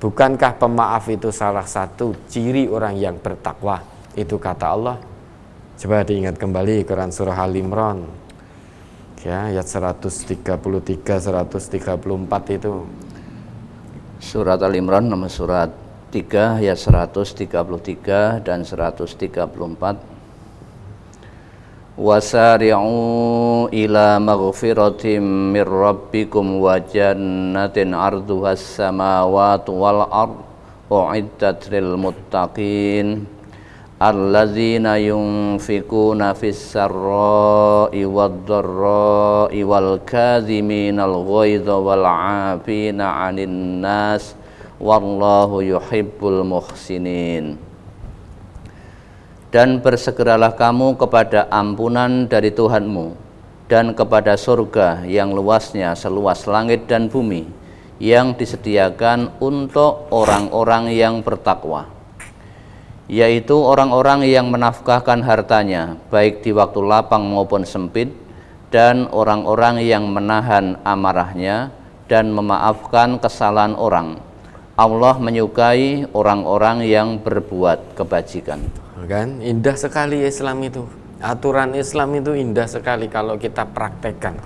Bukankah pemaaf itu salah satu ciri orang yang bertakwa? Itu kata Allah. Coba diingat kembali Quran surah Al-Imran. Ya, ayat 133 134 itu. Surat Al-Imran nomor surat 3 ayat 133 dan 134. Wasari'u ila maghfiratin mir rabbikum wa jannatin 'arduhas samawati wal ard u'iddat lil muttaqin alladzina yunfikuna fis sarra'i wad dharra'i wal kadhiminal ghaidha wal 'afina 'anil nas wallahu yuhibbul muhsinin. Dan bersegeralah kamu kepada ampunan dari Tuhanmu dan kepada surga yang luasnya seluas langit dan bumi yang disediakan untuk orang-orang yang bertakwa, yaitu orang-orang yang menafkahkan hartanya baik di waktu lapang maupun sempit, dan orang-orang yang menahan amarahnya dan memaafkan kesalahan orang. Allah menyukai orang-orang yang berbuat kebajikan. Kan indah sekali Islam itu, aturan Islam itu indah sekali kalau kita praktekkan.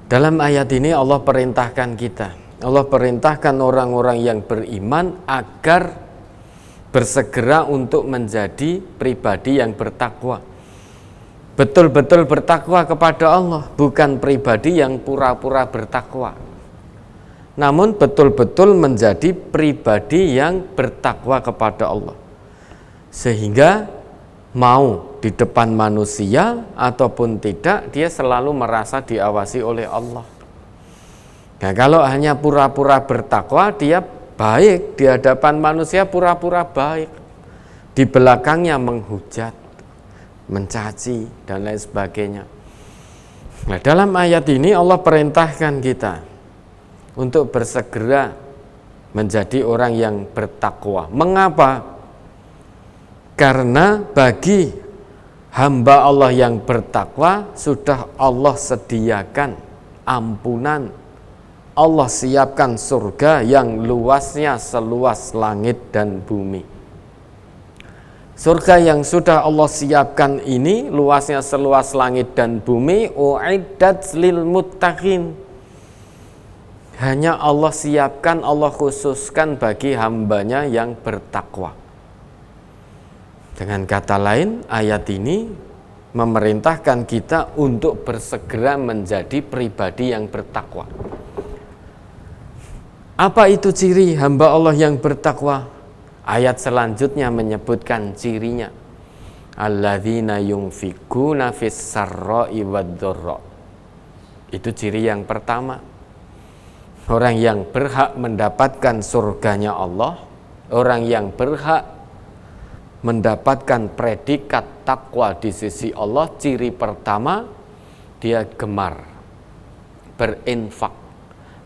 Dalam ayat ini Allah perintahkan kita, Allah perintahkan orang-orang yang beriman agar bersegera untuk menjadi pribadi yang bertakwa, betul-betul bertakwa kepada Allah, bukan pribadi yang pura-pura bertakwa, namun betul-betul menjadi pribadi yang bertakwa kepada Allah, sehingga mau di depan manusia ataupun tidak, dia selalu merasa diawasi oleh Allah. Nah, kalau hanya pura-pura bertakwa, dia baik di hadapan manusia, pura-pura baik, di belakangnya menghujat, mencaci, dan lain sebagainya. Nah, dalam ayat ini Allah perintahkan kita untuk bersegera menjadi orang yang bertakwa. Mengapa? Karena bagi hamba Allah yang bertakwa sudah Allah sediakan ampunan, Allah siapkan surga yang luasnya seluas langit dan bumi. Surga yang sudah Allah siapkan ini luasnya seluas langit dan bumi, u'iddat lil muttaqin. Hanya Allah siapkan, Allah khususkan bagi hambanya yang bertakwa. Dengan kata lain, ayat ini memerintahkan kita untuk bersegera menjadi pribadi yang bertakwa. Apa itu ciri hamba Allah yang bertakwa? Ayat selanjutnya menyebutkan cirinya. Alladzina yunfikuna fis sarra'i wad dharra. Itu ciri yang pertama. Orang yang berhak mendapatkan surganya Allah, orang yang berhak mendapatkan predikat takwa di sisi Allah, ciri pertama, dia gemar berinfak,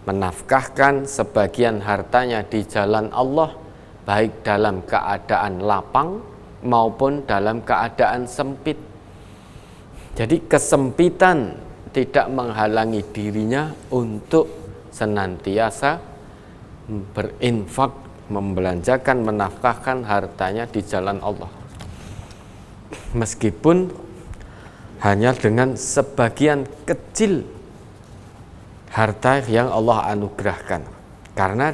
menafkahkan sebagian hartanya di jalan Allah, baik dalam keadaan lapang maupun dalam keadaan sempit. Jadi kesempitan tidak menghalangi dirinya untuk senantiasa berinfak, membelanjakan, menafkahkan hartanya di jalan Allah, meskipun hanya dengan sebagian kecil harta yang Allah anugerahkan, karena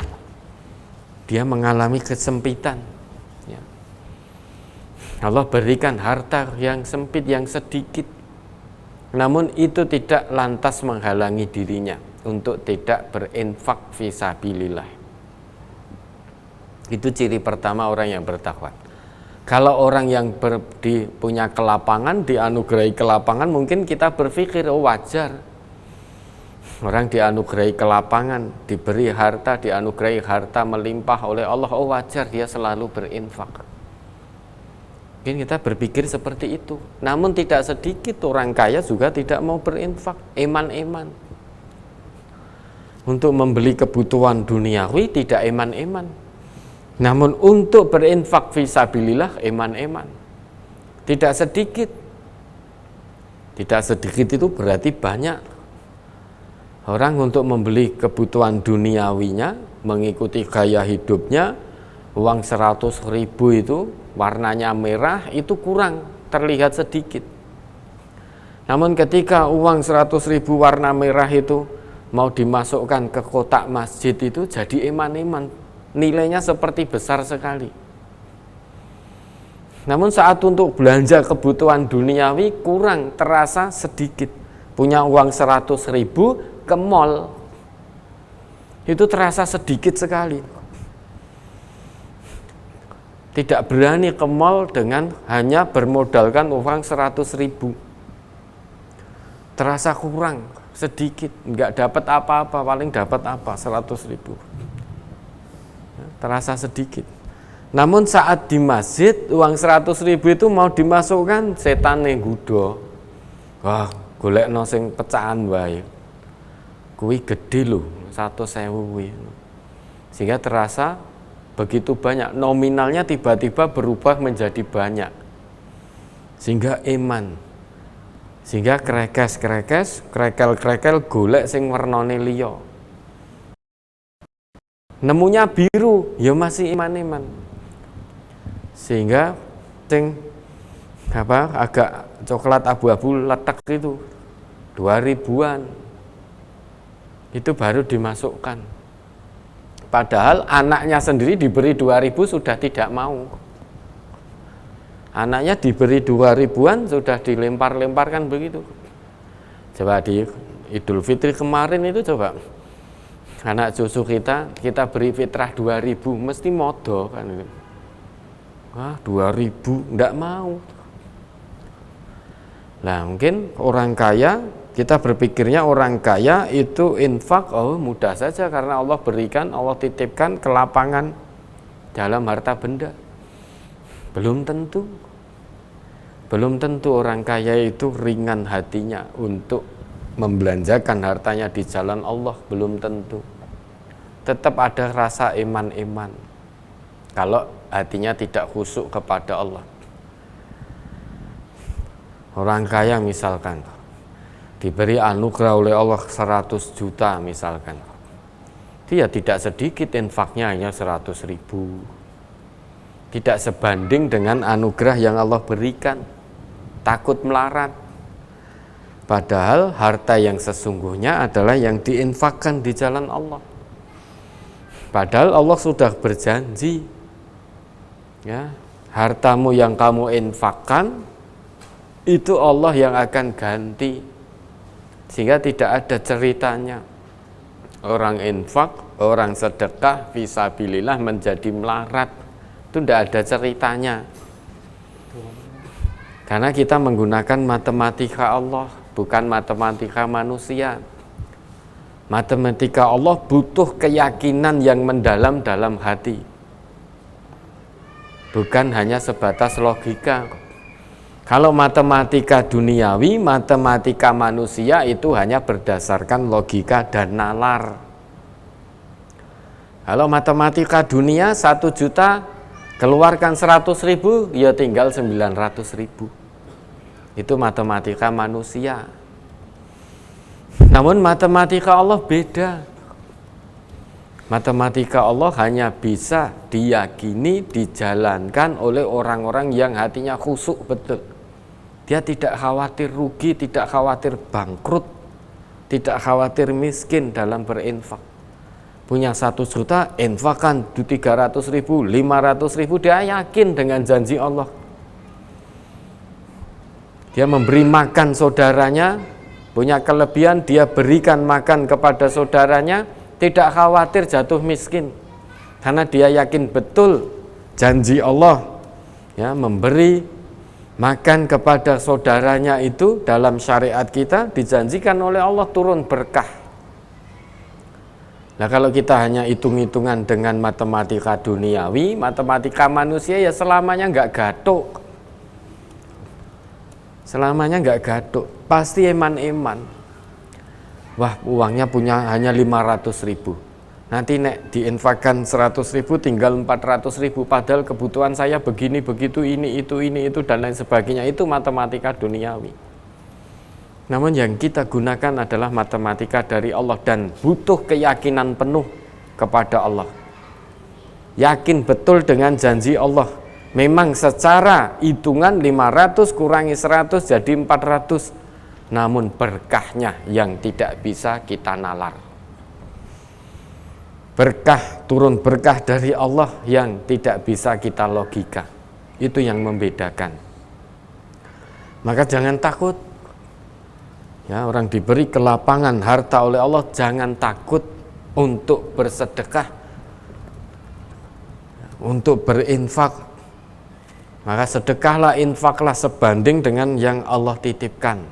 dia mengalami kesempitan. Allah berikan harta yang sempit, yang sedikit, namun itu tidak lantas menghalangi dirinya untuk tidak berinfak fisabilillah. Itu ciri pertama orang yang bertakwa. Kalau orang yang punya kelapangan, dianugerahi kelapangan, mungkin kita berpikir, oh wajar. Orang dianugerahi kelapangan, diberi harta, dianugerahi harta melimpah oleh Allah, oh wajar dia selalu berinfak. Mungkin kita berpikir seperti itu. Namun tidak sedikit orang kaya juga tidak mau berinfak, eman-eman. Untuk membeli kebutuhan duniawi tidak eman-eman. Namun untuk berinfak fisabilillah eman-eman. Tidak sedikit. Tidak sedikit itu berarti banyak. Orang untuk membeli kebutuhan duniawinya, mengikuti gaya hidupnya, uang 100.000 itu warnanya merah itu kurang, terlihat sedikit. Namun ketika uang 100.000 warna merah itu mau dimasukkan ke kotak masjid itu jadi eman-eman, nilainya seperti besar sekali. Namun saat untuk belanja kebutuhan duniawi kurang, terasa sedikit. Punya uang 100.000 ke mall itu terasa sedikit sekali. Tidak berani ke mall dengan hanya bermodalkan uang 100.000. Terasa kurang, sedikit, nggak dapat apa-apa, paling dapat apa 100.000. Terasa sedikit. Namun saat di masjid uang 100.000 itu mau dimasukkan, setan yang gudo. Wah, golekno sing pecahan wae. Kuwi gede loh, 100.000 kuwi. Sehingga terasa begitu banyak, nominalnya tiba-tiba berubah menjadi banyak. Sehingga iman. Sehingga krekes-krekes, krekel-krekel golek sing wernane liya. Nemunya biru, ya masih iman-iman. Sehingga sing agak coklat abu-abu letak itu 2000-an. Itu baru dimasukkan. Padahal anaknya sendiri diberi 2.000 sudah tidak mau. Anaknya diberi 2.000-an sudah dilempar-lemparkan begitu. Coba di Idul Fitri kemarin itu coba anak cucu kita beri fitrah 2.000 mesti modo kan. Wah, 2.000 enggak mau. Nah, mungkin orang kaya, kita berpikirnya orang kaya itu infak, oh mudah saja karena Allah berikan, Allah titipkan kelapangan dalam harta benda. Belum tentu. Belum tentu orang kaya itu ringan hatinya untuk membelanjakan hartanya di jalan Allah, belum tentu. Tetap ada rasa iman-iman kalau hatinya tidak khusyuk kepada Allah. Orang kaya misalkan diberi anugerah oleh Allah 100 juta misalkan, dia tidak sedikit infaknya, hanya 100.000. Tidak sebanding dengan anugerah yang Allah berikan, takut melarat. Padahal harta yang sesungguhnya adalah yang diinfakkan di jalan Allah. Padahal Allah sudah berjanji, ya, hartamu yang kamu infakkan itu Allah yang akan ganti. Sehingga tidak ada ceritanya orang infak, orang sedekah fisabilillah menjadi melarat. Itu tidak ada ceritanya. Karena kita menggunakan matematika Allah, bukan matematika manusia. Matematika Allah butuh keyakinan yang mendalam dalam hati, bukan hanya sebatas logika. Kalau matematika duniawi, matematika manusia itu hanya berdasarkan logika dan nalar. Kalau matematika dunia 1 juta, keluarkan 100.000, ya tinggal 900.000. Itu matematika manusia. Namun matematika Allah beda. Matematika Allah hanya bisa diyakini, dijalankan oleh orang-orang yang hatinya khusyuk betul. Dia tidak khawatir rugi, tidak khawatir bangkrut, tidak khawatir miskin dalam berinfak. Punya 1 juta, infakkan 300.000, 500.000, dia yakin dengan janji Allah. Dia memberi makan saudaranya, punya kelebihan, dia berikan makan kepada saudaranya, tidak khawatir jatuh miskin. Karena dia yakin betul janji Allah, ya, memberi makan kepada saudaranya itu dalam syariat kita dijanjikan oleh Allah turun berkah. Nah, kalau kita hanya hitung-hitungan dengan matematika duniawi, matematika manusia ya selamanya nggak gatuk. Selamanya nggak gatuk, pasti eman-eman. Wah, uangnya punya hanya 500.000. Nanti nek diinfakkan 100.000 tinggal 400.000, padahal kebutuhan saya begini begitu, ini itu dan lain sebagainya. Itu matematika duniawi. Namun yang kita gunakan adalah matematika dari Allah dan butuh keyakinan penuh kepada Allah. Yakin betul dengan janji Allah. Memang secara hitungan 500 kurangi 100 jadi 400. Namun berkahnya yang tidak bisa kita nalar. Berkah, turun berkah dari Allah yang tidak bisa kita logika. Itu yang membedakan. Maka jangan takut. Ya, orang diberi kelapangan harta oleh Allah, jangan takut untuk bersedekah, untuk berinfak. Maka sedekahlah, infaklah sebanding dengan yang Allah titipkan.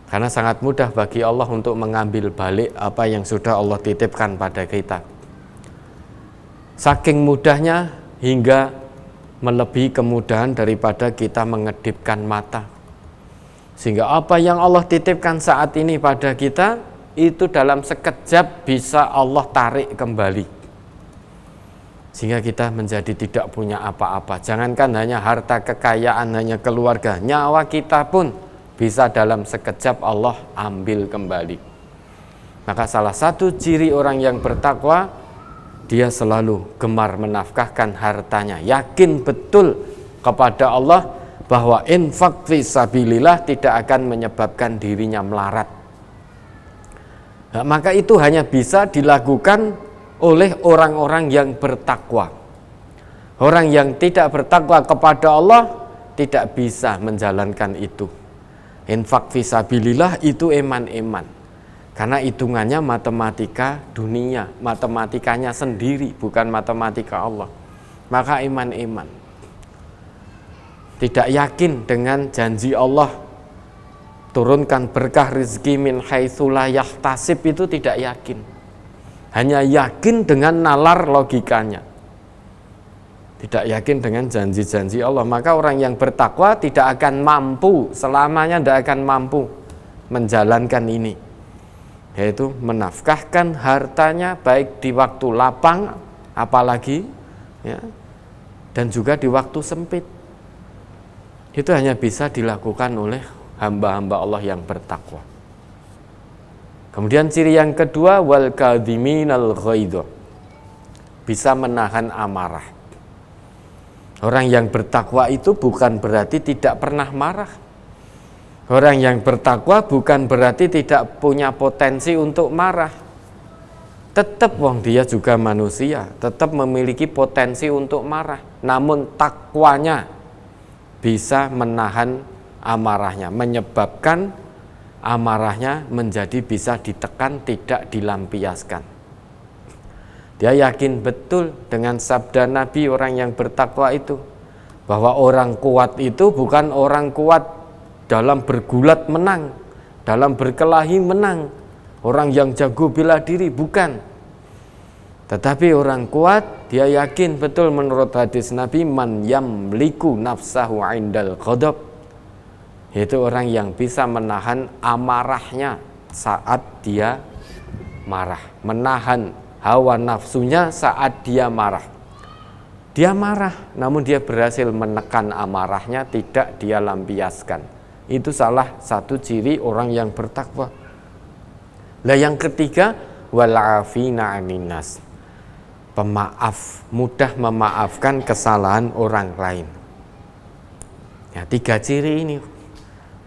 Karena sangat mudah bagi Allah untuk mengambil balik apa yang sudah Allah titipkan pada kita. Saking mudahnya hingga melebihi kemudahan daripada kita mengedipkan mata. Sehingga apa yang Allah titipkan saat ini pada kita, itu dalam sekejap bisa Allah tarik kembali. Sehingga kita menjadi tidak punya apa-apa. Jangankan hanya harta kekayaan, hanya keluarga, nyawa kita pun bisa dalam sekejap Allah ambil kembali. Maka salah satu ciri orang yang bertakwa, dia selalu gemar menafkahkan hartanya, yakin betul kepada Allah bahwa infak fisabilillah tidak akan menyebabkan dirinya melarat. Nah, maka itu hanya bisa dilakukan oleh orang-orang yang bertakwa. Orang yang tidak bertakwa kepada Allah tidak bisa menjalankan itu. Infak fisabilillah itu eman-eman. Karena hitungannya matematika dunia, matematikanya sendiri, bukan matematika Allah. Maka eman-eman. Tidak yakin dengan janji Allah turunkan berkah rezeki min haitsu la yahtasib, itu tidak yakin. Hanya yakin dengan nalar logikanya. Tidak yakin dengan janji-janji Allah. Maka orang yang bertakwa tidak akan mampu, selamanya tidak akan mampu menjalankan ini, yaitu menafkahkan hartanya baik di waktu lapang apalagi ya, dan juga di waktu sempit. Itu hanya bisa dilakukan oleh hamba-hamba Allah yang bertakwa. Kemudian ciri yang kedua, wal kadhiminal ghaidha, bisa menahan amarah. Orang yang bertakwa itu bukan berarti tidak pernah marah. Orang yang bertakwa bukan berarti tidak punya potensi untuk marah. Tetap wong dia juga manusia, tetap memiliki potensi untuk marah. Namun takwanya bisa menahan amarahnya, menyebabkan amarahnya menjadi bisa ditekan, tidak dilampiaskan. Dia yakin betul dengan sabda Nabi orang yang bertakwa itu, bahwa orang kuat itu bukan orang kuat dalam bergulat menang, dalam berkelahi menang, orang yang jago bela diri, bukan. Tetapi orang kuat, dia yakin betul menurut hadis Nabi, man yamliku nafsahu indal ghadab, yaitu orang yang bisa menahan amarahnya saat dia marah, menahan hawa nafsunya saat dia marah. Dia marah, namun dia berhasil menekan amarahnya, tidak dia lampiaskan. Itu salah satu ciri orang yang bertakwa. Lah yang ketiga, wal afina 'anin nas, pemaaf, mudah memaafkan kesalahan orang lain. Ya, 3 ciri ini.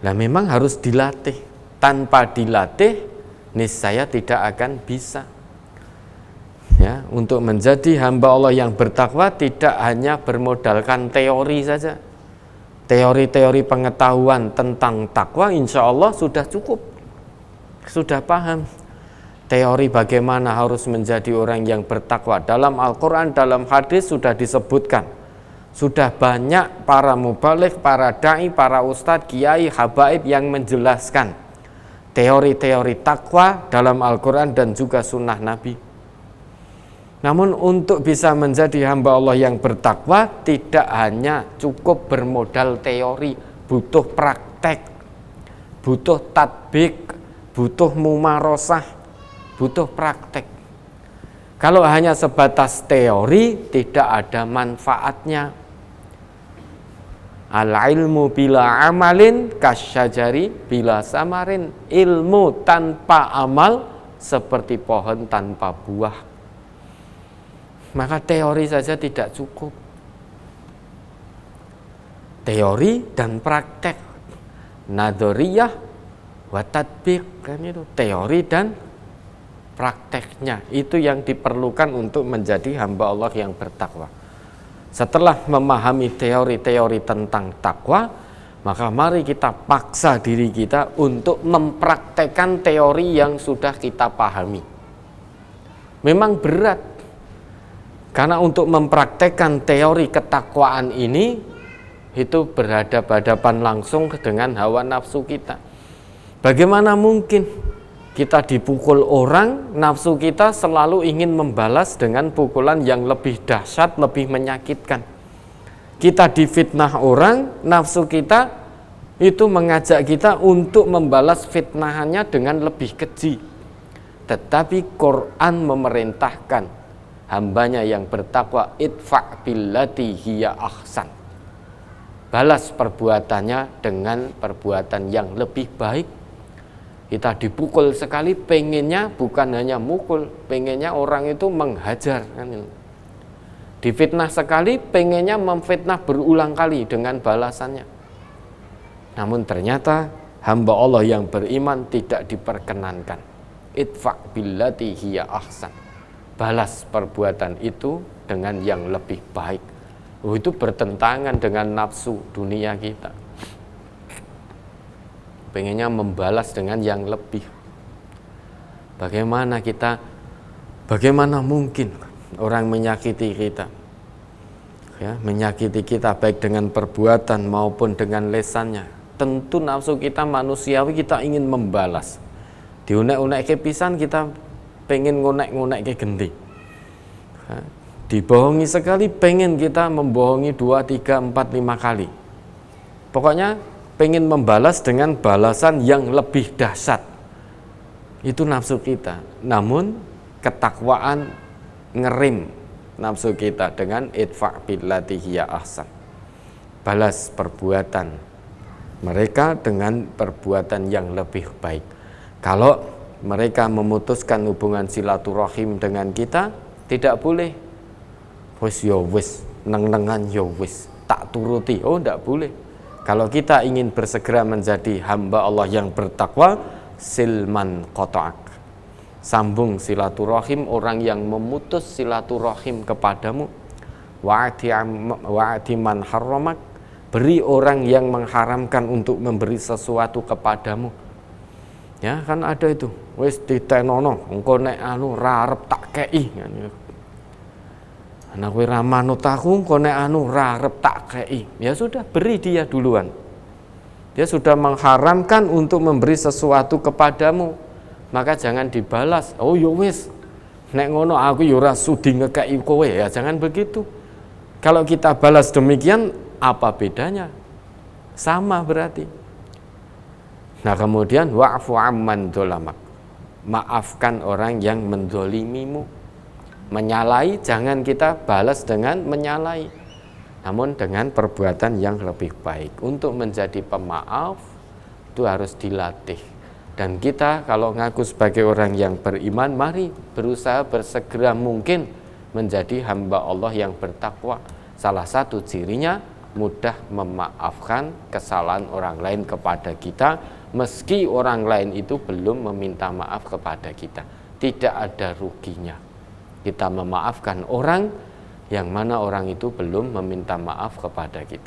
Lah memang harus dilatih. Tanpa dilatih, niscaya tidak akan bisa. Ya, untuk menjadi hamba Allah yang bertakwa tidak hanya bermodalkan teori saja. Teori-teori pengetahuan tentang takwa insya Allah sudah cukup, sudah paham. Teori bagaimana harus menjadi orang yang bertakwa dalam Al-Quran, dalam hadis sudah disebutkan. Sudah banyak para mubaligh, para da'i, para ustadz, kiai, habaib yang menjelaskan teori-teori takwa dalam Al-Quran dan juga sunnah Nabi. Namun untuk bisa menjadi hamba Allah yang bertakwa tidak hanya cukup bermodal teori, butuh praktek, butuh tatbik, butuh mumarosah, butuh praktek. Kalau hanya sebatas teori tidak ada manfaatnya. Al-ilmu bila amalin kasyajari bila samarin. Ilmu tanpa amal seperti pohon tanpa buah. Maka teori saja tidak cukup. Teori dan praktek. Nadoriyah wa tatbiq, kan itu. Teori dan prakteknya itu yang diperlukan untuk menjadi hamba Allah yang bertakwa. Setelah memahami teori-teori tentang takwa, maka mari kita paksa diri kita untuk mempraktekkan teori yang sudah kita pahami. Memang berat, karena untuk mempraktekkan teori ketakwaan ini itu berhadapan langsung dengan hawa nafsu kita. Bagaimana mungkin kita dipukul orang, nafsu kita selalu ingin membalas dengan pukulan yang lebih dahsyat, lebih menyakitkan. Kita difitnah orang, nafsu kita itu mengajak kita untuk membalas fitnahannya dengan lebih keji. Tetapi Quran memerintahkan hambanya yang bertakwa, idfa' billati hiya ahsan. Balas perbuatannya dengan perbuatan yang lebih baik. Kita dipukul sekali, pengennya bukan hanya mukul, pengennya orang itu menghajar, kan? Difitnah sekali, pengennya memfitnah berulang kali dengan balasannya. Namun ternyata hamba Allah yang beriman tidak diperkenankan. Idfa' billati hiya ahsan. Balas perbuatan itu dengan yang lebih baik. Itu bertentangan dengan nafsu dunia kita. Pengennya membalas dengan yang lebih. Bagaimana mungkin orang menyakiti kita, ya, menyakiti kita baik dengan perbuatan maupun dengan lesannya. Tentu nafsu kita manusiawi, kita ingin membalas. Diunek-unek ke pisan, kita pengen ngonek-ngonek ke gendi. Ya, dibohongi sekali, pengen kita membohongi 2, 3, 4, 5 kali. Pokoknya pengen membalas dengan balasan yang lebih dahsyat. Itu nafsu kita. Namun ketakwaan ngerim nafsu kita dengan idfa' billati hiya ahsan. Balas perbuatan mereka dengan perbuatan yang lebih baik. Kalau mereka memutuskan hubungan silaturahim dengan kita, tidak boleh wis yo wis, neng-nengan yo wis, tak turuti. Oh, tidak boleh. Kalau kita ingin bersegera menjadi hamba Allah yang bertakwa, silman qata'ak. Sambung silaturahim orang yang memutus silaturahim kepadamu. Wa'ati man harramak. Beri orang yang mengharamkan untuk memberi sesuatu kepadamu. Ya, kan ada itu. Wis ditenono, engko nek anu ra arep tak kei. Anak kowe ra manut aku, engko nek anu ra arep tak kei. Ya sudah, beri dia duluan. Dia sudah mengharamkan untuk memberi sesuatu kepadamu, maka jangan dibalas. Oh ya wis, nek ngono aku ya ora sudi ngekei kowe. Ya jangan begitu. Kalau kita balas demikian, apa bedanya? Sama berarti. Nah kemudian wa'fu amman dzalamak. Maafkan orang yang mendolimimu. Menyalai, jangan kita balas dengan menyalai, namun dengan perbuatan yang lebih baik. Untuk menjadi pemaaf itu harus dilatih. Dan kita kalau ngaku sebagai orang yang beriman, mari berusaha bersegera mungkin menjadi hamba Allah yang bertakwa. Salah satu cirinya mudah memaafkan kesalahan orang lain kepada kita, meski orang lain itu belum meminta maaf kepada kita. Tidak ada ruginya kita memaafkan orang yang mana orang itu belum meminta maaf kepada kita.